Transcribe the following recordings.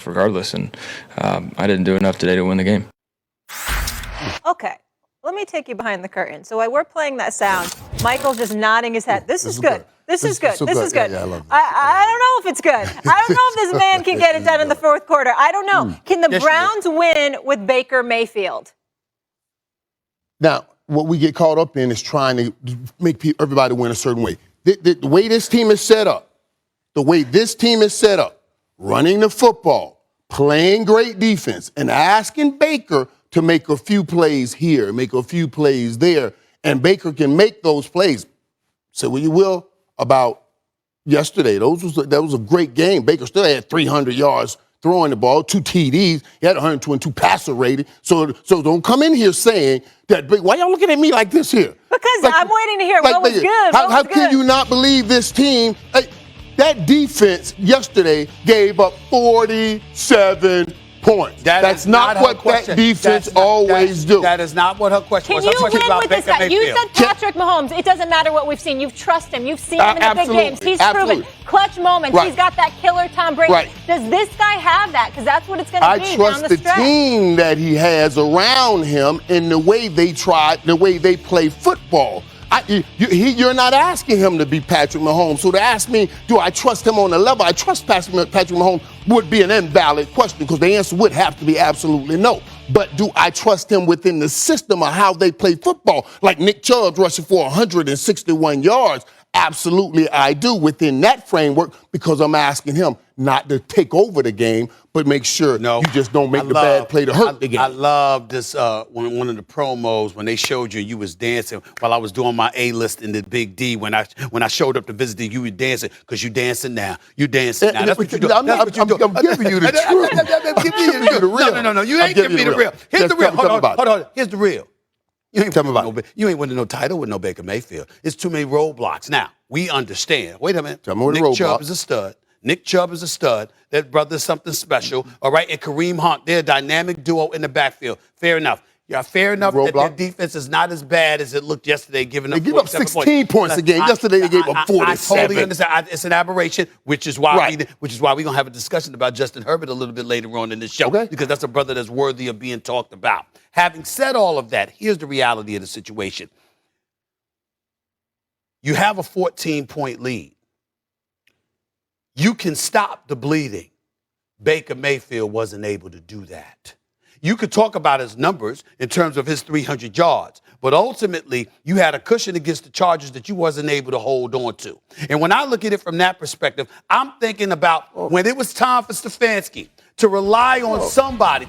regardless. And I didn't do enough today to win the game. Okay, let me take you behind the curtain. So while we're playing that sound, Michael's just nodding his head. This is good. This is good. This is good. Yeah, I love this. I don't know if it's good. I don't know if this man can get it done in the fourth quarter. I don't know. Can the Browns win with Baker Mayfield? Now, what we get caught up in is trying to make everybody win a certain way. The way this team is set up, running the football, playing great defense, and asking Baker to make a few plays here, make a few plays there, and Baker can make those plays. Say what you will about yesterday. That was a great game. Baker still had 300 yards throwing the ball, 2 TDs. He had 122 passer rating. So don't come in here saying that. Why y'all looking at me like this here? Because I'm waiting to hear what was good. How can you not believe this team? That defense yesterday gave up 47 points. That's not what that defense always do. That is not what her question was. Can you win with this guy? You said Patrick Mahomes. It doesn't matter what we've seen. You trust him. You've seen him in the big games. He's proven clutch moments. He's got that killer Tom Brady. Does this guy have that? Because that's what it's going to be down the stretch. I trust the team that he has around him in the way they play football. You're not asking him to be Patrick Mahomes. So to ask me, do I trust him on the level? I trust Patrick Mahomes would be an invalid question because the answer would have to be absolutely no. But do I trust him within the system of how they play football? Like Nick Chubb rushing for 161 yards. Absolutely, I do within that framework because I'm asking him not to take over the game, but make sure you just don't make the bad play to hurt the game. I love this one of the promos when they showed you was dancing while I was doing my A-list in the Big D. When I showed up to visit you were dancing because you dancing now. You dancing now. That's what you do. I'm giving you the truth. I'm giving you the real. No. You ain't giving me the real. Here's the real. Hold on. Here's the real. You ain't winning no title with no Baker Mayfield. It's too many roadblocks. Now, we understand. Wait a minute. Nick Chubb is a stud. Nick Chubb is a stud. That brother's something special. All right, and Kareem Hunt, they're a dynamic duo in the backfield. Fair enough. Yeah, fair enough that their defense is not as bad as it looked yesterday, giving up 16 points a game. Yesterday they gave up 47. I totally understand. It's an aberration, which is why we're going to have a discussion about Justin Herbert a little bit later on in this show, because that's a brother that's worthy of being talked about. Having said all of that, here's the reality of the situation. You have a 14-point lead. You can stop the bleeding. Baker Mayfield wasn't able to do that. You could talk about his numbers in terms of his 300 yards, but ultimately you had a cushion against the Chargers that you wasn't able to hold on to. And when I look at it from that perspective, I'm thinking about when it was time for Stefanski to rely on somebody.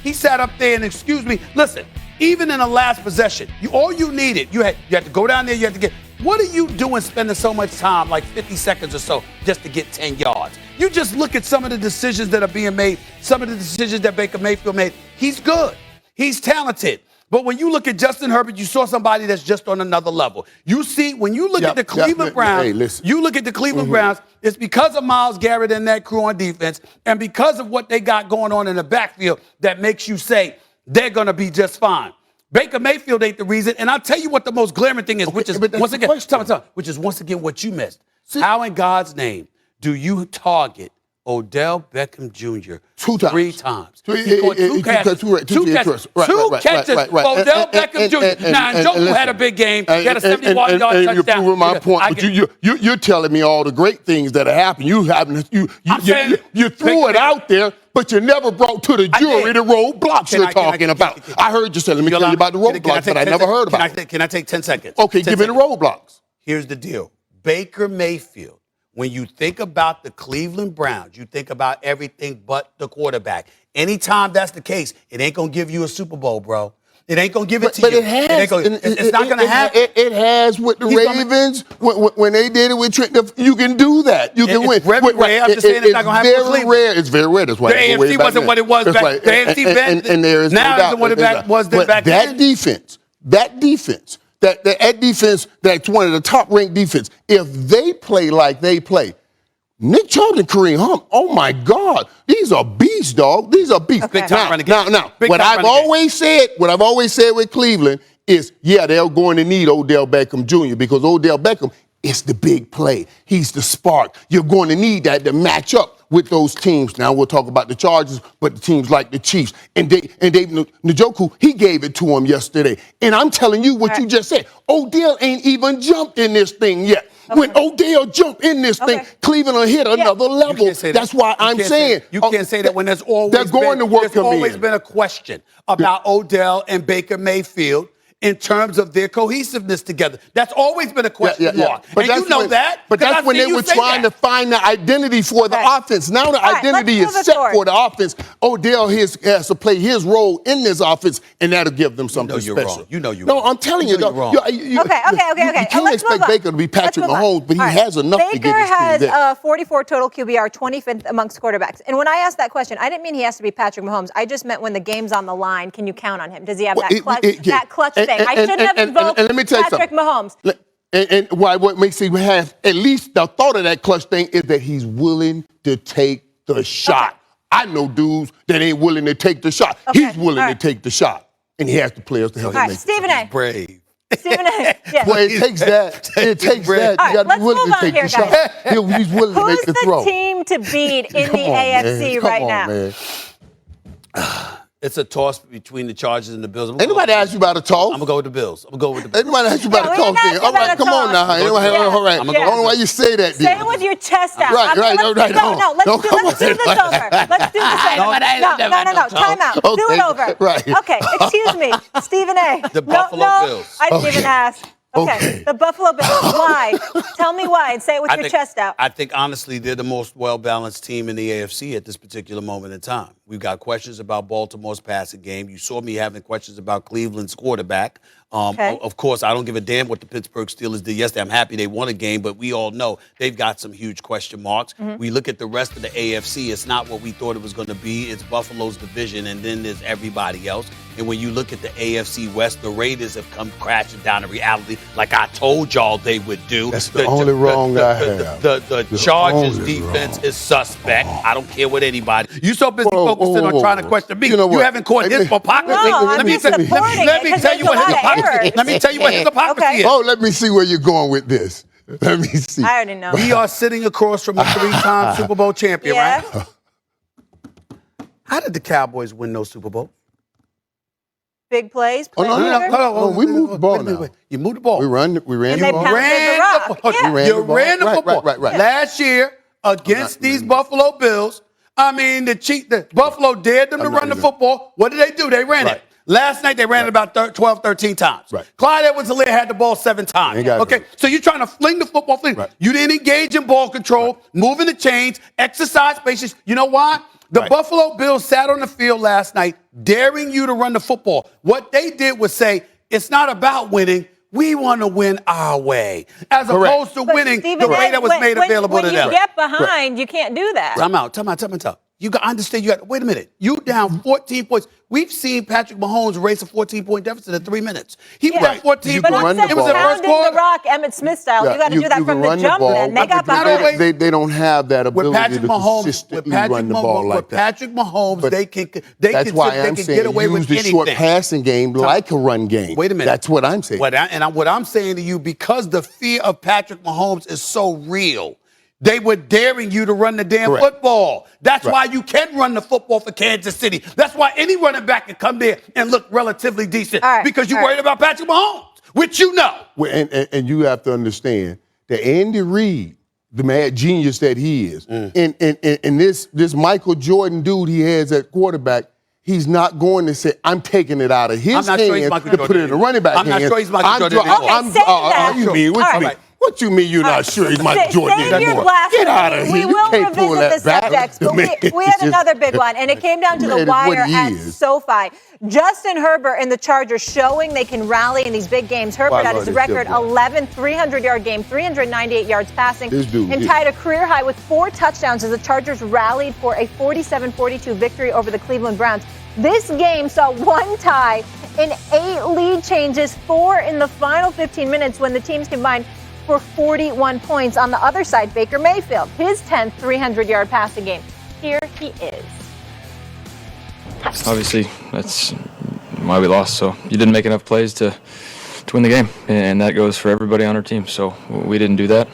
He sat up there and, excuse me, listen, even in the last possession, all you needed, you had to go down there, you had to get. What are you doing spending so much time, like 50 seconds or so, just to get 10 yards? You just look at some of the decisions that are being made, some of the decisions that Baker Mayfield made. He's good. He's talented. But when you look at Justin Herbert, you saw somebody that's just on another level. You see, when you look at the Cleveland Browns, Browns, it's because of Myles Garrett and that crew on defense and because of what they got going on in the backfield that makes you say they're going to be just fine. Baker Mayfield ain't the reason, and I'll tell you what the most glaring thing is, which is once again what you missed. How in God's name do you target Odell Beckham Jr. 3 times? Two catches. Odell Beckham Jr. Now, Njoku had a big game. He had a 71-yard touchdown. You're proving my point, but you're telling me all the great things that have happened. You threw it out there, but you never brought to the jury the roadblocks you're talking about. I heard you say, let me tell you about the roadblocks that I never heard about. Can I take 10 seconds? Okay, give me the roadblocks. Here's the deal. Baker Mayfield, when you think about the Cleveland Browns, you think about everything but the quarterback. Anytime that's the case, it ain't going to give you a Super Bowl, bro. It ain't going to give it to you. But it has. It's not going to happen. It has with the Ravens. When they did it with Trent, you can do that. You can win. It's very rare. I'm just saying it's not going to happen with Cleveland. It's very rare. That's why the AFC wasn't what it was back then. The AFC now isn't what it was back then. That defense, that defense that's one of the top-ranked defense, if they play like they play, Nick Chubb and Kareem Hunt, oh, my God, these are beasts, dog. These are beasts. Okay. Now, what I've always said with Cleveland is, they're going to need Odell Beckham Jr. because Odell Beckham is the big play. He's the spark. You're going to need that to match up with those teams. Now we'll talk about the Chargers, but the teams like the Chiefs. And Dave Njoku, he gave it to him yesterday. And I'm telling you what you just said. Odell ain't even jumped in this thing yet. Okay. When Odell jumped in this thing, Cleveland will hit another level. That's why I'm saying. You can't say that when there's always been a question about Odell and Baker Mayfield in terms of their cohesiveness together. That's always been a question mark. But and you know that. But that's when they were trying to find the identity for the offense. Now the identity is set for the offense. Odell has to play his role in this offense, and that'll give them something special. You know you're wrong. No, I'm telling you. You're wrong. Okay. You can't expect Baker to be Patrick Mahomes, but he has enough to get his team there. Baker has 44 total QBR, 25th amongst quarterbacks. And when I asked that question, I didn't mean he has to be Patrick Mahomes. I just meant when the game's on the line, can you count on him? Does he have that clutch thing? I shouldn't have invoked Patrick Mahomes. And what makes him have at least the thought of that clutch thing is that he's willing to take the shot. Okay. I know dudes that ain't willing to take the shot. Okay. He's willing to take the shot, and he has the players to help him make it. Stephen A. Brave. Stephen A. Yes. Well, it takes that. It takes that. You got to be willing to take the shot. He's willing to make the throw. Who's the team to beat in the AFC right now? Man. It's a toss between the Chargers and the Bills. Ain't nobody asked you about a toss. I'm going to go with the Bills. Ain't nobody asked you about a toss then. All right, come on now. All right. I don't know why you say that. Say it with your chest out. Right. No, let's do this over. Let's do this over. No. Time out. Do it over. Right. Okay, excuse me. Stephen A. The Buffalo Bills. I didn't even ask. Okay, the Buffalo Bills. Why? Tell me why, and say it with your chest out. I think, honestly, they're the most well-balanced team in the AFC at this particular moment in time. We've got questions about Baltimore's passing game. You saw me having questions about Cleveland's quarterback. Of course, I don't give a damn what the Pittsburgh Steelers did yesterday. I'm happy they won a game, but we all know they've got some huge question marks. Mm-hmm. We look at the rest of the AFC. It's not what we thought it was going to be. It's Buffalo's division, and then there's everybody else. And when you look at the AFC West, the Raiders have come crashing down to reality like I told y'all they would do. That's the only wrong I have. The Chargers defense is suspect. I don't care what anybody. You so busy focusing on trying to question me. You haven't caught his hypocrisy. Let me tell you what his hypocrisy is. Let me tell you what his hypocrisy is. Oh, let me see where you're going with this. Let me see. I already know. We are sitting across from a 3-time Super Bowl champion, right? How did the Cowboys win those Super Bowls? Big plays. No, we moved the ball now. You moved the ball. We ran the ball. You ran the ball. Right. Last year, against these Buffalo Bills, the Buffalo dared them to run the football. What did they do? They ran it. Last night, they ran it about 12, 13 times. Right. Clyde Edwards-Helaire had the ball 7 times. Okay, so you're trying to fling the football. Right. You didn't engage in ball control, moving the chains, exercise patience. You know why? The Buffalo Bills sat on the field last night daring you to run the football. What they did was say, it's not about winning. We want to win our way, as opposed to winning the way that was made available to them. When you get behind, you can't do that. Time out. You got to understand. Wait a minute. You down 14 points. We've seen Patrick Mahomes race a 14-point deficit in 3 minutes. He was at 14 points. But it was pounding the rock, Emmett Smith style. You got to do that from the jump. Then they got behind. They don't have that ability to consistently run the ball like that. With Patrick Mahomes, they can get away with anything. Use the short passing game like a run game. Wait a minute. That's what I'm saying. What I'm saying to you, because the fear of Patrick Mahomes is so real, they were daring you to run the damn football. That's why you can run the football for Kansas City. That's why any running back can come there and look relatively decent because you're worried about Patrick Mahomes, which you know. And you have to understand that Andy Reid, the mad genius that he is, and this Michael Jordan dude he has at quarterback, he's not going to say, I'm taking it out of his hands to put it in the running back hands. I'm not sure he's Michael Jordan. What you mean you're not sure he's Michael Jordan anymore? Get out of here. We will revisit the subjects, but we had another big one, and it came down to the wire at SoFi. Justin Herbert and the Chargers showing they can rally in these big games. Herbert had his record 11 300-yard game, 398 yards passing, and tied a career high with 4 touchdowns as the Chargers rallied for a 47-42 victory over the Cleveland Browns. This game saw 1 tie and 8 lead changes, 4 in the final 15 minutes when the teams combined for 41 points. On the other side, Baker Mayfield, his 10th 300-yard passing game. Here he is. Obviously, that's why we lost. So you didn't make enough plays to win the game, and that goes for everybody on our team. So we didn't do that.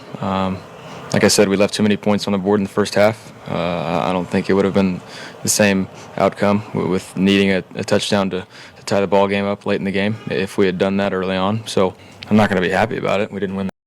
Like I said, we left too many points on the board in the first half. I don't think it would have been the same outcome with needing a touchdown to tie the ball game up late in the game if we had done that early on. So I'm not going to be happy about it. We didn't win.